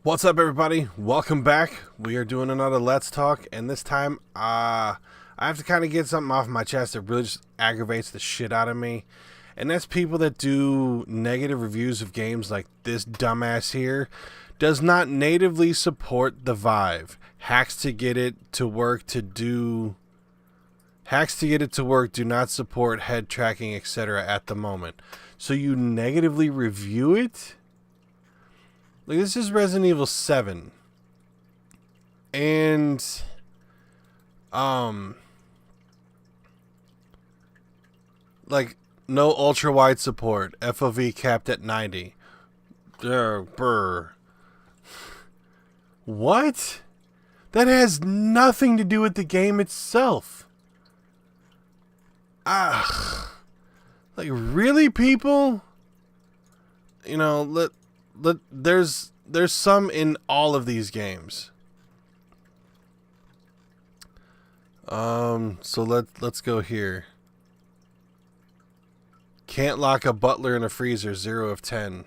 What's up, everybody? Welcome back. We are doing another Let's Talk, and this time, I have to kind of get something off my chest that really just aggravates the shit out of me, and that's people that do negative reviews of games like this dumbass here. Does not natively support the Vive. Hacks to get it to work do not support head tracking, etc. at the moment. So you negatively review it? Like, this is Resident Evil 7. And, like, no ultra-wide support. FOV capped at 90. Brr. What? That has nothing to do with the game itself. Like, really, people? You know, there's some in all of these games. So let's go here. Can't lock a butler in a freezer, 0 of 10.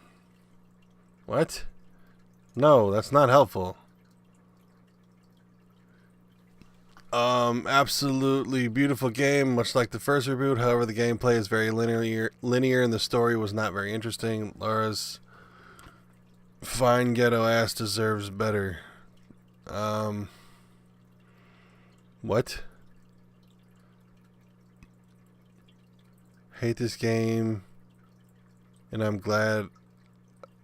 What? No, that's not helpful. Absolutely beautiful game, much like the first reboot. However, the gameplay is very linear and the story was not very interesting. Laura's fine ghetto ass deserves better. What? Hate this game, and I'm glad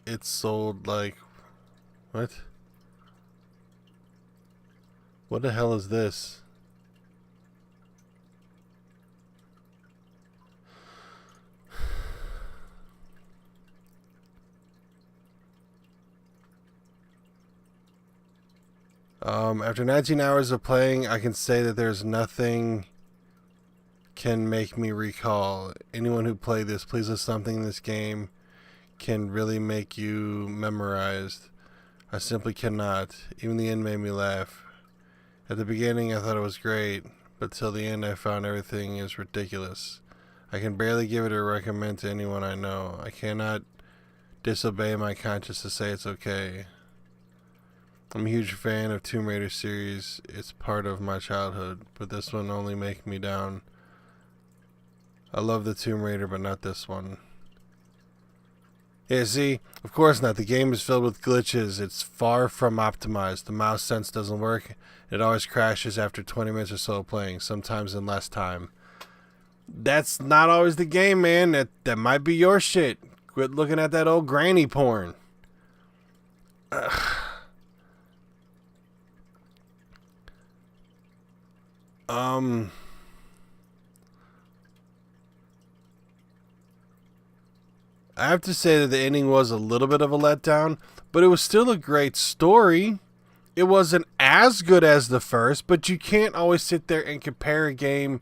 it's sold like... What? What the hell is this? After 19 hours of playing, I can say that there's nothing can make me recall. Anyone who played this, please list something in this game can really make you memorized. I simply cannot. Even the end made me laugh. At the beginning, I thought it was great, but till the end, I found everything is ridiculous. I can barely give it a recommend to anyone I know. I cannot disobey my conscience to say it's okay. I'm a huge fan of Tomb Raider series. It's part of my childhood, but this one only makes me down. I love the Tomb Raider, but not this one. Yeah, see, of course not. The game is filled with glitches. It's far from optimized. The mouse sense doesn't work. It always crashes after 20 minutes or so of playing, sometimes in less time. That's not always the game, man. That might be your shit. Quit looking at that old granny porn. I have to say that the ending was a little bit of a letdown, but it was still a great story. It wasn't as good as the first, but you can't always sit there and compare a game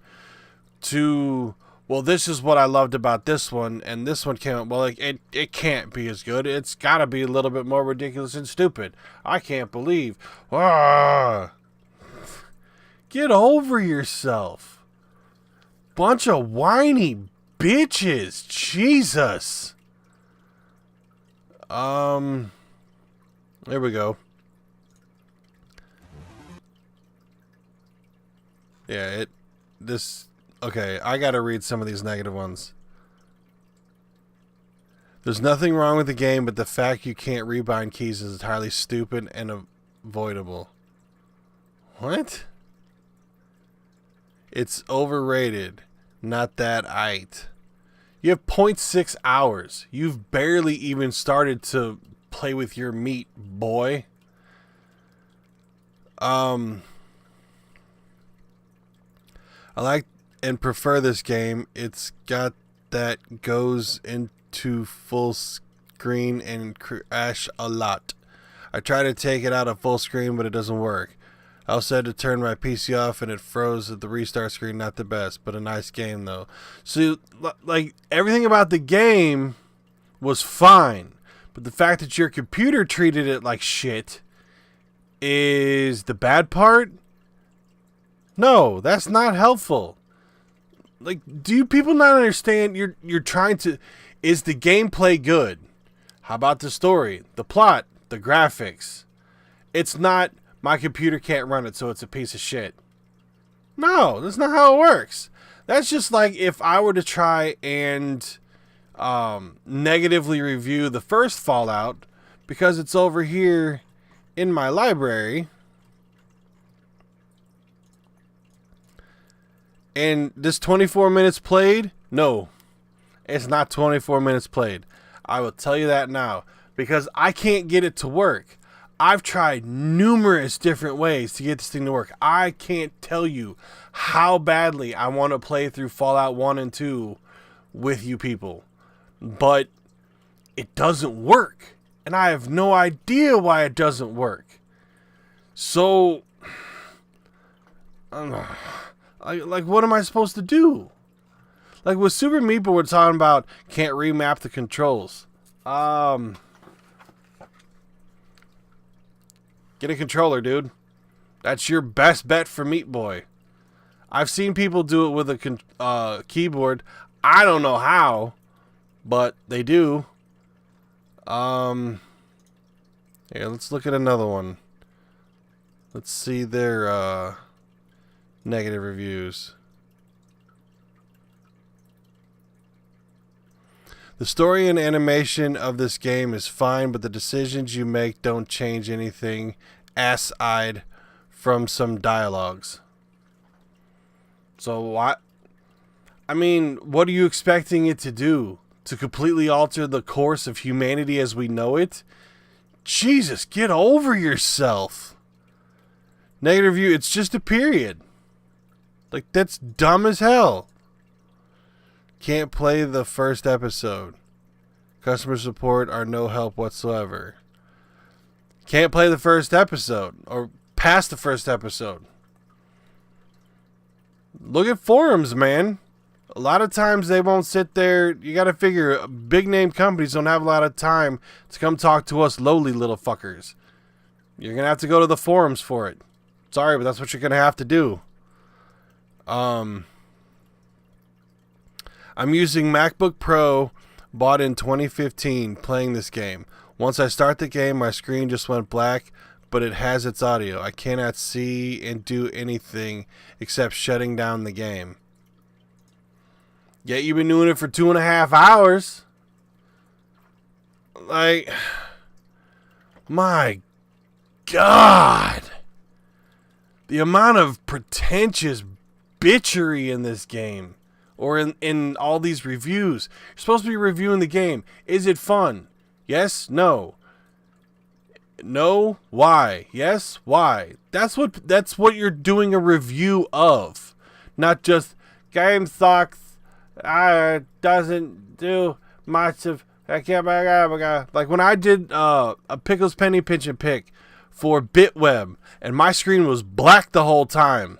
to, well, this is what I loved about this one, and this one came out, well, like, it can't be as good. It's got to be a little bit more ridiculous and stupid. I can't believe. Get over yourself. Bunch of whiny bitches. Jesus. There we go. Yeah, okay, I gotta read some of these negative ones. There's nothing wrong with the game, but the fact you can't rebind keys is entirely stupid and avoidable. What? It's overrated. Not that aight. You have 0.6 hours. You've barely even started to play with your meat, boy. I like and prefer this game. It's got that goes into full screen and crash a lot. I try to take it out of full screen, but it doesn't work. I also had to turn my PC off and it froze at the restart screen. Not the best, but a nice game though. So, like, everything about the game was fine, but the fact that your computer treated it like shit is the bad part. No, that's not helpful. Like, do you people not understand? You're trying to. Is the gameplay good? How about the story, the plot, the graphics. It's not my computer can't run it, so it's a piece of shit. No, that's not how it works. That's just like if I were to try and negatively review the first Fallout because it's over here in my library. And this 24 minutes played? No, it's not 24 minutes played. I will tell you that now because I can't get it to work. I've tried numerous different ways to get this thing to work. I can't tell you how badly I want to play through Fallout 1 and 2 with you people. But it doesn't work. And I have no idea why it doesn't work. So, like, what am I supposed to do? Like with Super Meat Boy, we're talking about can't remap the controls. Get a controller, dude. That's your best bet for Meat Boy. I've seen people do it with a keyboard. I don't know how, but they do. Here, let's look at another one. Let's see their negative reviews. The story and animation of this game is fine, but the decisions you make don't change anything aside from some dialogues. So what? I mean, what are you expecting it to do? To completely alter the course of humanity as we know it? Jesus, get over yourself. Negative review, it's just a period. Like, that's dumb as hell. Can't play the first episode. Customer support are no help whatsoever. Can't play the first episode. Or past the first episode. Look at forums, man. A lot of times they won't sit there. You gotta figure, big name companies don't have a lot of time to come talk to us lowly little fuckers. You're gonna have to go to the forums for it. Sorry, but that's what you're gonna have to do. I'm using MacBook Pro, bought in 2015, playing this game. Once I start the game, my screen just went black, but it has its audio. I cannot see and do anything except shutting down the game. Yet you've been doing it for 2.5 hours. Like, my God. The amount of pretentious bitchery in this game. Or in all these reviews. You're supposed to be reviewing the game. Is it fun? Yes? No? No? Why? Yes? Why? That's what you're doing a review of. Not just, game sucks. Doesn't do much of... Like when I did a Pickle's Penny Pinch and Pick for BitWeb. And my screen was black the whole time.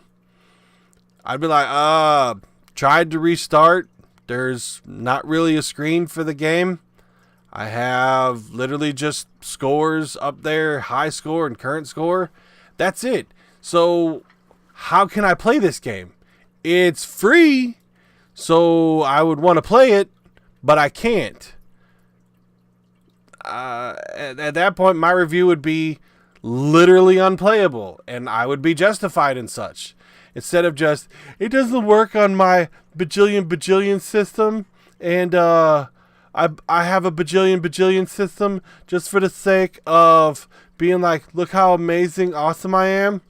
I'd be like, tried to restart. There's not really a screen for the game. I have literally just scores up there, high score and current score. That's it. So how can I play this game? It's free, so I would want to play it, but I can't. At that point, my review would be literally unplayable, and I would be justified in such. Instead of just, it doesn't work on my bajillion system, and I have a bajillion system just for the sake of being like, look how amazing, awesome I am.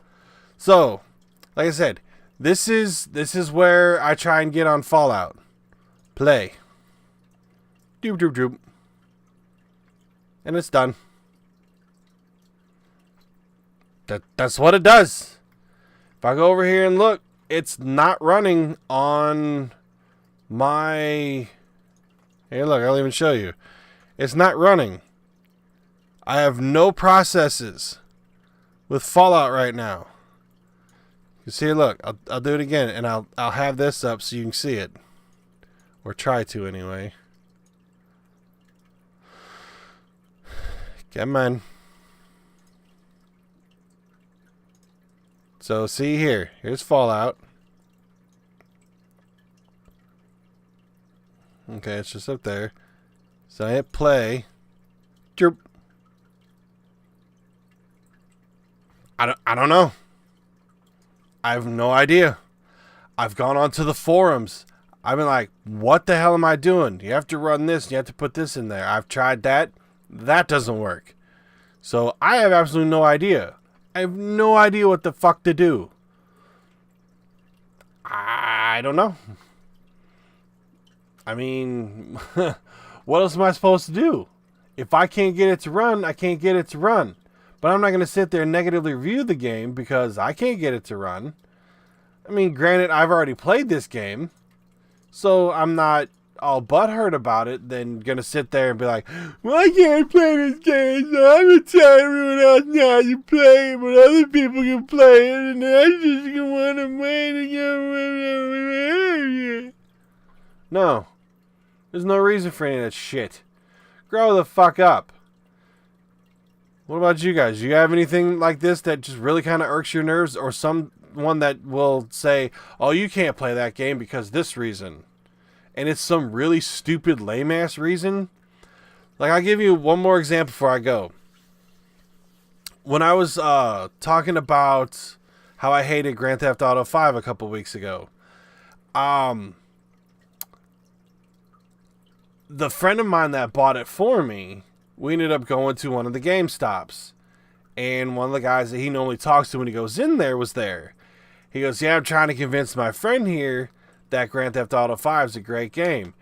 So, like I said, this is where I try and get on Fallout. Play. Doop doop doop. And it's done. That's what it does. If I go over here and look, it's not running on my... Here, look, I'll even show you. It's not running. I have no processes with Fallout right now. You see, look, I'll do it again, and I'll have this up so you can see it. Or try to, anyway. Come on. So, see here. Here's Fallout. Okay, it's just up there. So I hit play. Derp. I don't know. I have no idea. I've gone onto the forums. I've been like, what the hell am I doing? You have to run this. You have to put this in there. I've tried that. That doesn't work. So I have absolutely no idea. I have no idea what the fuck to do. I don't know. I mean, what else am I supposed to do? If I can't get it to run, I can't get it to run. But I'm not going to sit there and negatively review the game because I can't get it to run. I mean, granted, I've already played this game, so I'm not all butthurt about it, then going to sit there and be like, well, I can't play this game, so I'm going to tell everyone else not to play it, but other people can play it, and I just going to want to play it. No. There's no reason for any of that shit. Grow the fuck up. What about you guys? Do you have anything like this that just really kind of irks your nerves, or someone that will say, oh, you can't play that game because this reason, and it's some really stupid lame ass reason? Like, I'll give you one more example before I go. When I was talking about how I hated Grand Theft Auto 5 a couple weeks ago, the friend of mine that bought it for me, we ended up going to one of the GameStops. And one of the guys that he normally talks to when he goes in there was there. He goes, yeah, I'm trying to convince my friend here that Grand Theft Auto 5 is a great game.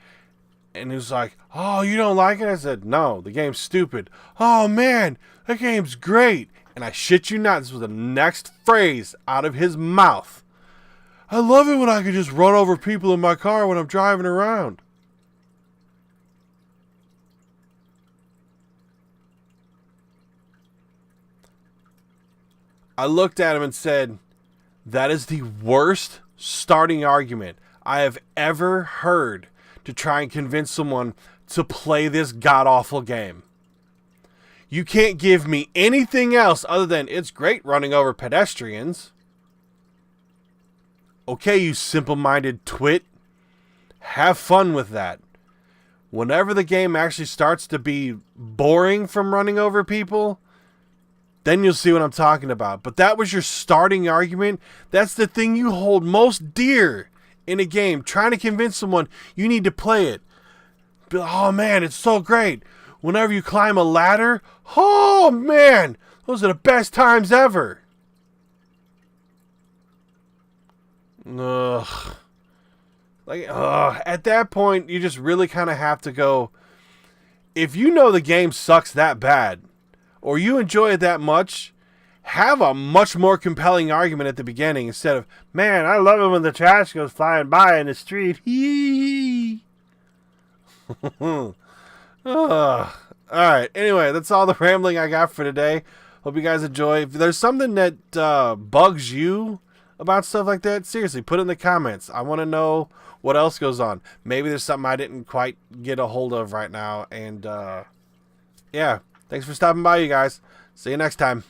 And he was like, oh, you don't like it? I said, no, the game's stupid. Oh, man, that game's great. And I shit you not, this was the next phrase out of his mouth. I love it when I can just run over people in my car when I'm driving around. I looked at him and said, that is the worst starting argument I have ever heard to try and convince someone to play this god-awful game. You can't give me anything else other than it's great running over pedestrians. Okay, you simple-minded twit. Have fun with that. Whenever the game actually starts to be boring from running over people, then you'll see what I'm talking about. But that was your starting argument. That's the thing you hold most dear in a game. Trying to convince someone you need to play it. Be like, oh man, it's so great. Whenever you climb a ladder, oh man, those are the best times ever. Ugh. At that point, you just really kind of have to go, if you know the game sucks that bad, or you enjoy it that much, have a much more compelling argument at the beginning instead of, man, I love it when the trash goes flying by in the street. Alright, anyway, that's all the rambling I got for today. Hope you guys enjoy. If there's something that bugs you about stuff like that, seriously, put it in the comments. I want to know what else goes on. Maybe there's something I didn't quite get a hold of right now. And, yeah. Thanks for stopping by, you guys. See you next time.